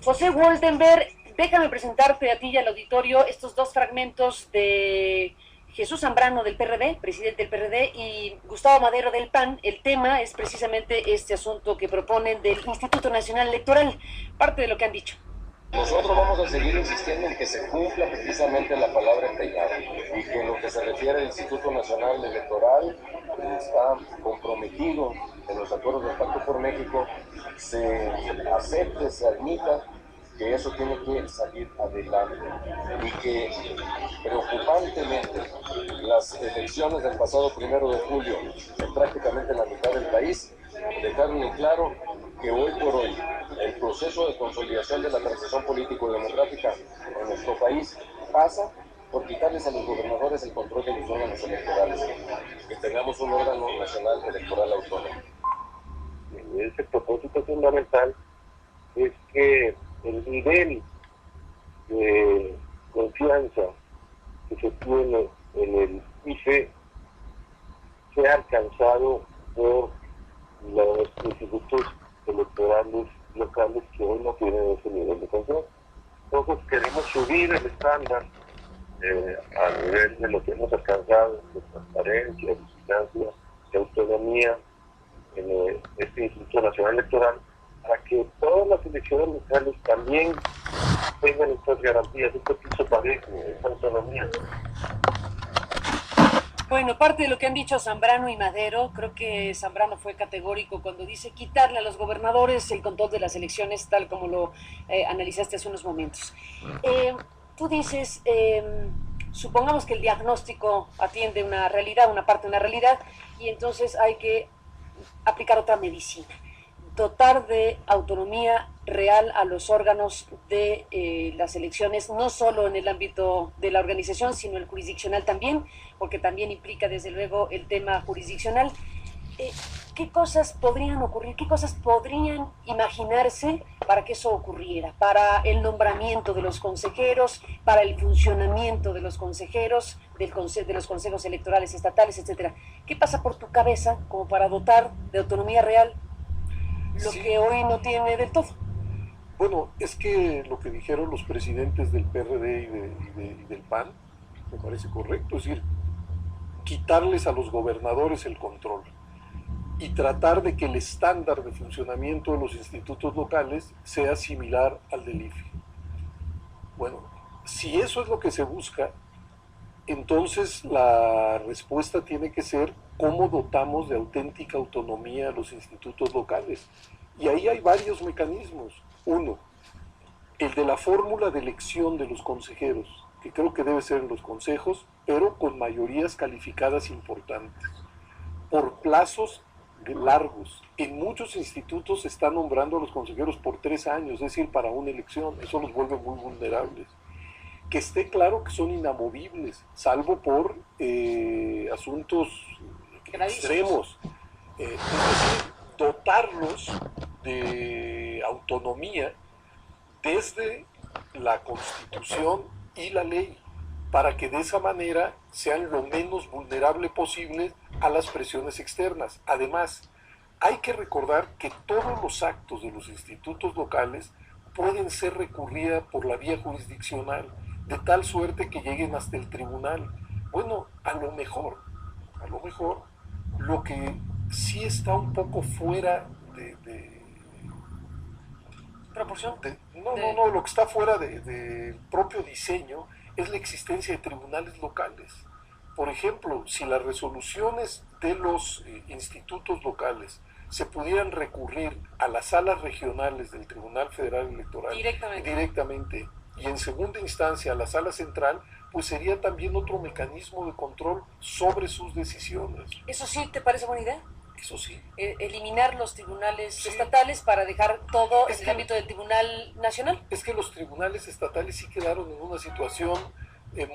José Woldenberg, déjame presentarte a ti y al auditorio estos dos fragmentos de Jesús Zambrano del PRD, presidente del PRD, y Gustavo Madero del PAN. El tema es precisamente este asunto que proponen del Instituto Nacional Electoral, parte de lo que han dicho. Nosotros vamos a seguir insistiendo en que se cumpla precisamente la palabra empeñada y que en lo que se refiere al Instituto Nacional Electoral está comprometido en los acuerdos del Pacto por México, se acepte, se admita que eso tiene que salir adelante y que preocupantemente las elecciones del pasado 1 de julio en prácticamente la mitad del país dejaron en claro que hoy por hoy el proceso de consolidación de la transición político-democrática en nuestro país pasa por quitarles a los gobernadores el control de los órganos electorales, que tengamos un órgano nacional electoral autónomo. Ese propósito fundamental es que el nivel de confianza que se tiene en el IFE sea alcanzado por los institutos electorales locales que hoy no tienen ese nivel de confianza. Entonces queremos subir el estándar a nivel de lo que hemos alcanzado de transparencia, de vigilancia, de autonomía en este Instituto Nacional Electoral, para que todas las elecciones locales también tengan estas garantías, este piso parejo, esta autonomía. Bueno, parte de lo que han dicho Zambrano y Madero, creo que Zambrano fue categórico cuando dice quitarle a los gobernadores el control de las elecciones, tal como lo analizaste hace unos momentos. Tú dices, supongamos que el diagnóstico atiende una realidad, una parte de una realidad, y entonces hay que aplicar otra medicina, dotar de autonomía real a los órganos de las elecciones, no solo en el ámbito de la organización, sino el jurisdiccional también, porque también implica desde luego el tema jurisdiccional. ¿Qué cosas podrían ocurrir? ¿Qué cosas podrían imaginarse para que eso ocurriera? Para el nombramiento de los consejeros, para el funcionamiento de los consejeros, de los consejos electorales estatales, etcétera. ¿Qué pasa por tu cabeza como para dotar de autonomía real lo que hoy no tiene del todo? Bueno, es que lo que dijeron los presidentes del PRD y del PAN me parece correcto, es decir, quitarles a los gobernadores el control y tratar de que el estándar de funcionamiento de los institutos locales sea similar al del IFE. Bueno, si eso es lo que se busca, entonces la respuesta tiene que ser cómo dotamos de auténtica autonomía a los institutos locales. Y ahí hay varios mecanismos. Uno, el de la fórmula de elección de los consejeros, que creo que debe ser en los consejos, pero con mayorías calificadas importantes, por plazos largos. En muchos institutos se están nombrando a los consejeros por 3 años, es decir, para una elección. Eso los vuelve muy vulnerables. Que esté claro que son inamovibles, salvo por asuntos extremos. Es decir, dotarlos de autonomía desde la Constitución y la ley, para que de esa manera sean lo menos vulnerables posible a las presiones externas. Además, hay que recordar que todos los actos de los institutos locales pueden ser recurridos por la vía jurisdiccional, de tal suerte que lleguen hasta el tribunal. Bueno, a lo mejor, lo que sí está un poco fuera de ¿Proporción? No, lo que está fuera del propio diseño es la existencia de tribunales locales. Por ejemplo, si las resoluciones de los institutos locales se pudieran recurrir a las salas regionales del Tribunal Federal Electoral directamente y en segunda instancia a la sala central, pues sería también otro mecanismo de control sobre sus decisiones. ¿Eso sí te parece buena idea? Eso sí. Eliminar los tribunales estatales para dejar todo en el ámbito del Tribunal Nacional. Es que los tribunales estatales sí quedaron en una situación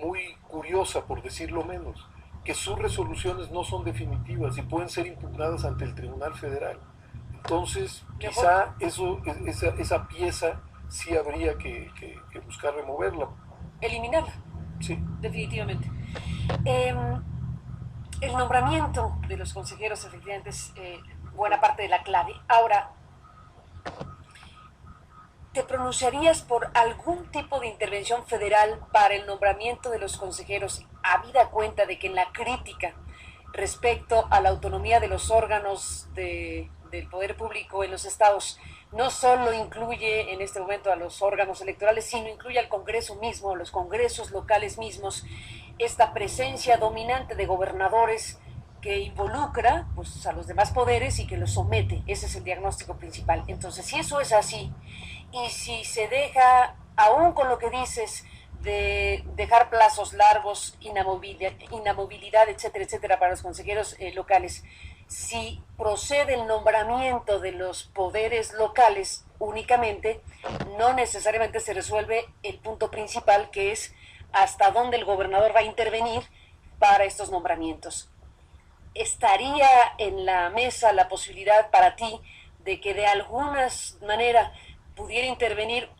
muy curiosa, por decirlo menos, que sus resoluciones no son definitivas y pueden ser impugnadas ante el Tribunal Federal. Entonces, quizá esa pieza sí habría que buscar removerla. Eliminarla. Sí. Definitivamente. El nombramiento de los consejeros efectivamente es buena parte de la clave. Ahora, ¿te pronunciarías por algún tipo de intervención federal para el nombramiento de los consejeros, habida cuenta de que en la crítica respecto a la autonomía de los órganos del poder público en los estados no solo incluye en este momento a los órganos electorales, sino incluye al Congreso mismo, a los congresos locales mismos, esta presencia dominante de gobernadores que involucra pues, a los demás poderes y que los somete? Ese es el diagnóstico principal. Entonces, si eso es así, y si se deja, aún con lo que dices, de dejar plazos largos, inamovilidad, etcétera, etcétera, para los consejeros locales, si procede el nombramiento de los poderes locales únicamente, no necesariamente se resuelve el punto principal, que es hasta dónde el gobernador va a intervenir para estos nombramientos. ¿Estaría en la mesa la posibilidad para ti de que de alguna manera pudiera intervenir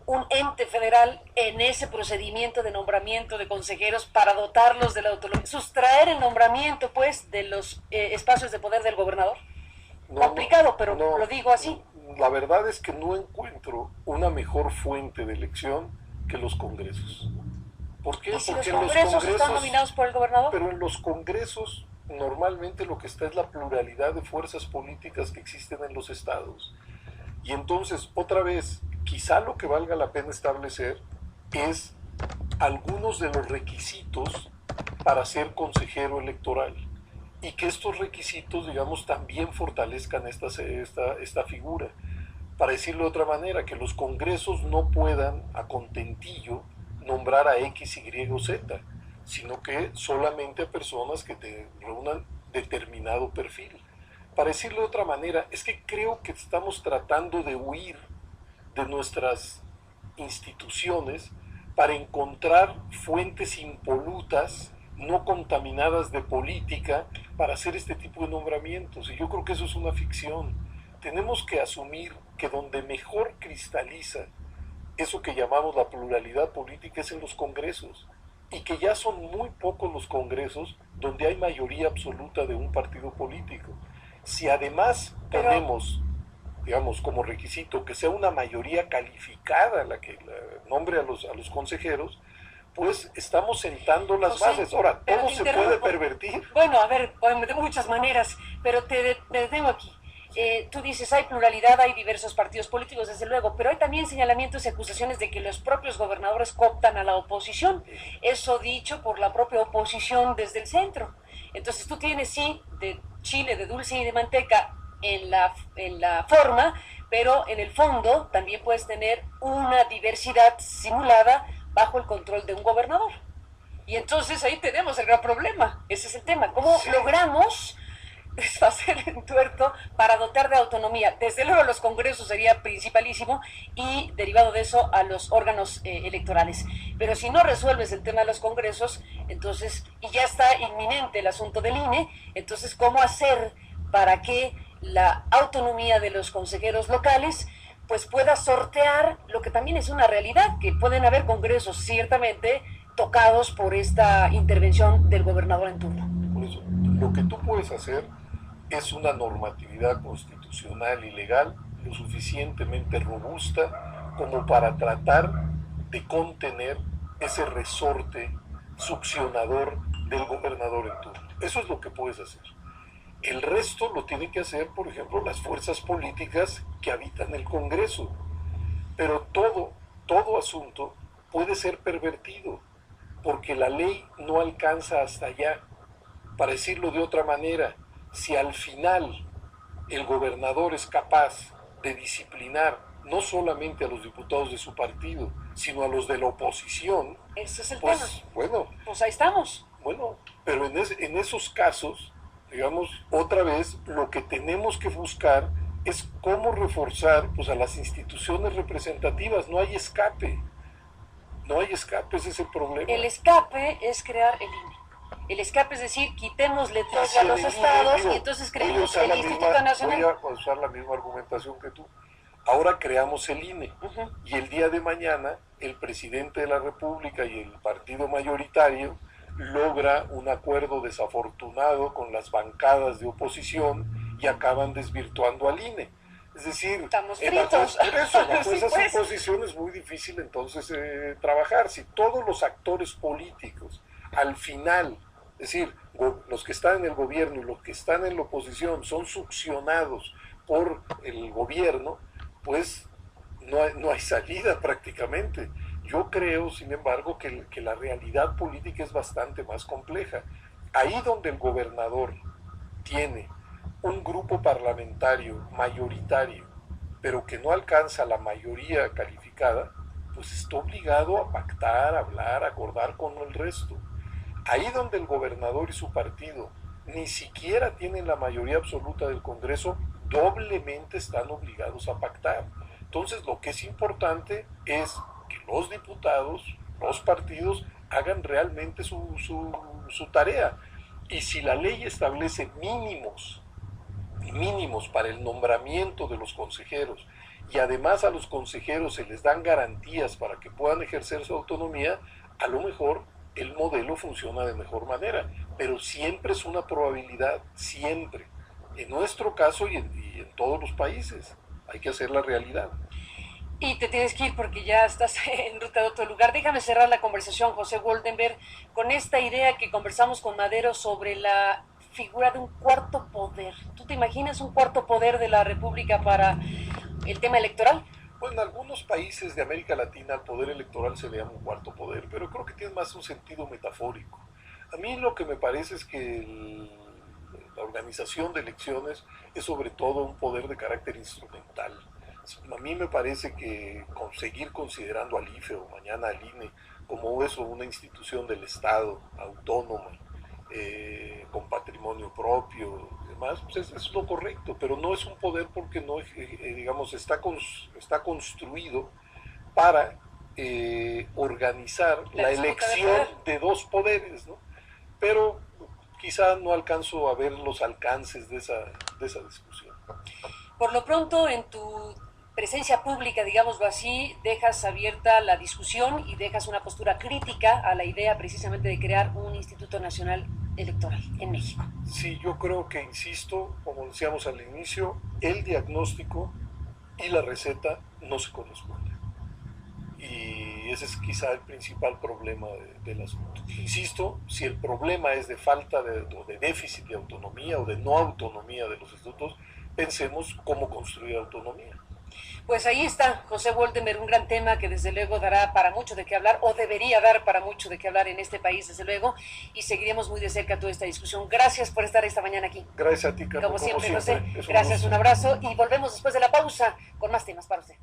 un ente federal en ese procedimiento de nombramiento de consejeros para dotarlos de la autonomía, sustraer el nombramiento, pues, de los espacios de poder del gobernador? Complicado, pero lo digo así. La verdad es que no encuentro una mejor fuente de elección que los congresos. ¿Por qué? ¿Y si Porque los congresos están nominados por el gobernador? Pero en los congresos normalmente lo que está es la pluralidad de fuerzas políticas que existen en los estados. Y entonces, otra vez, quizá lo que valga la pena establecer es algunos de los requisitos para ser consejero electoral, y que estos requisitos, digamos, también fortalezcan esta figura. Para decirlo de otra manera, que los congresos no puedan a contentillo nombrar a X, Y o Z, sino que solamente a personas que reúnan determinado perfil. Para decirlo de otra manera, es que creo que estamos tratando de huir de nuestras instituciones para encontrar fuentes impolutas, no contaminadas de política, para hacer este tipo de nombramientos. Y yo creo que eso es una ficción. Tenemos que asumir que donde mejor cristaliza eso que llamamos la pluralidad política es en los congresos, y que ya son muy pocos los congresos donde hay mayoría absoluta de un partido político. Si además ponemos, digamos, como requisito que sea una mayoría calificada la que nombre a los consejeros, pues estamos sentando las bases. Ahora, ¿cómo se puede pervertir? Bueno, a ver, de muchas maneras, pero te detengo aquí. Tú dices, hay pluralidad, hay diversos partidos políticos, desde luego, pero hay también señalamientos y acusaciones de que los propios gobernadores cooptan a la oposición. Eso dicho por la propia oposición desde el centro. Entonces tú tienes, sí, de chile, de dulce y de manteca en la forma, pero en el fondo también puedes tener una diversidad simulada bajo el control de un gobernador. Y entonces ahí tenemos el gran problema. Ese es el tema. ¿Cómo logramos deshacer el tuerto para dotar de autonomía? Desde luego los congresos sería principalísimo, y derivado de eso a los órganos electorales. Pero si no resuelves el tema de los congresos, entonces, y ya está inminente el asunto del INE, entonces ¿cómo hacer para que la autonomía de los consejeros locales pues pueda sortear lo que también es una realidad, que pueden haber congresos ciertamente tocados por esta intervención del gobernador en turno? Por eso, lo que tú puedes hacer es una normatividad constitucional y legal lo suficientemente robusta como para tratar de contener ese resorte succionador del gobernador en turno. Eso es lo que puedes hacer. El resto lo tienen que hacer, por ejemplo, las fuerzas políticas que habitan el Congreso. Pero todo asunto puede ser pervertido, porque la ley no alcanza hasta allá. Para decirlo de otra manera, si al final el gobernador es capaz de disciplinar no solamente a los diputados de su partido, sino a los de la oposición, ese es el pues, tema. Bueno, pues ahí estamos. Bueno, pero en esos casos, digamos, otra vez, lo que tenemos que buscar es cómo reforzar pues, a las instituciones representativas. No hay escape. No hay escape, ese es el problema. El escape es crear el INE. El escape es decir, quitémosle todo a los estados y entonces creemos el Instituto Nacional. Voy a usar la misma argumentación que tú. Ahora creamos el INE, y el día de mañana el presidente de la República y el partido mayoritario logra un acuerdo desafortunado con las bancadas de oposición y acaban desvirtuando al INE. Es Es decir, estamos bajo, fritos. por eso, bajo Sí, esas pues. imposiciones es muy difícil entonces trabajar. Si todos los actores políticos al final, es decir, los que están en el gobierno y los que están en la oposición son succionados por el gobierno, pues no hay salida prácticamente. Yo creo, sin embargo, que la realidad política es bastante más compleja. Ahí donde el gobernador tiene un grupo parlamentario mayoritario, pero que no alcanza la mayoría calificada, pues está obligado a pactar, a hablar, a acordar con el resto. Ahí donde el gobernador y su partido ni siquiera tienen la mayoría absoluta del Congreso, doblemente están obligados a pactar. Entonces, lo que es importante es que los diputados, los partidos, hagan realmente su tarea. Y si la ley establece mínimos para el nombramiento de los consejeros, y además a los consejeros se les dan garantías para que puedan ejercer su autonomía, a lo mejor el modelo funciona de mejor manera, pero siempre es una probabilidad, siempre. En nuestro caso y en todos los países, hay que hacer la realidad. Y te tienes que ir porque ya estás en ruta de otro lugar. Déjame cerrar la conversación, José Woldenberg, con esta idea que conversamos con Madero sobre la figura de un cuarto poder. ¿Tú te imaginas un cuarto poder de la República para el tema electoral? Bueno, en algunos países de América Latina el poder electoral se le llama un cuarto poder, pero creo que tiene más un sentido metafórico. A mí lo que me parece es que la organización de elecciones es sobre todo un poder de carácter instrumental. A mí me parece que seguir considerando al IFE o mañana al INE como eso, una institución del Estado, autónoma, con patrimonio propio y demás, pues es lo correcto, pero no es un poder porque no, digamos, está construido para organizar la elección de dos poderes, ¿no? Pero quizá no alcanzo a ver los alcances de esa discusión. Por lo pronto, en tu presencia pública, digámoslo así, dejas abierta la discusión y dejas una postura crítica a la idea precisamente de crear un Instituto Nacional Electoral en México. Sí, yo creo que, insisto, como decíamos al inicio, el diagnóstico y la receta no se corresponden. Y ese es quizá el principal problema del asunto. Insisto, si el problema es de falta o de déficit de autonomía o de no autonomía de los institutos, pensemos cómo construir autonomía. Pues ahí está, José Woldenberg, un gran tema que desde luego dará para mucho de qué hablar, o debería dar para mucho de qué hablar en este país, desde luego, y seguiremos muy de cerca toda esta discusión. Gracias por estar esta mañana aquí. Gracias a ti, Carlos. Como siempre, José. Gracias, un abrazo, y volvemos después de la pausa con más temas para usted.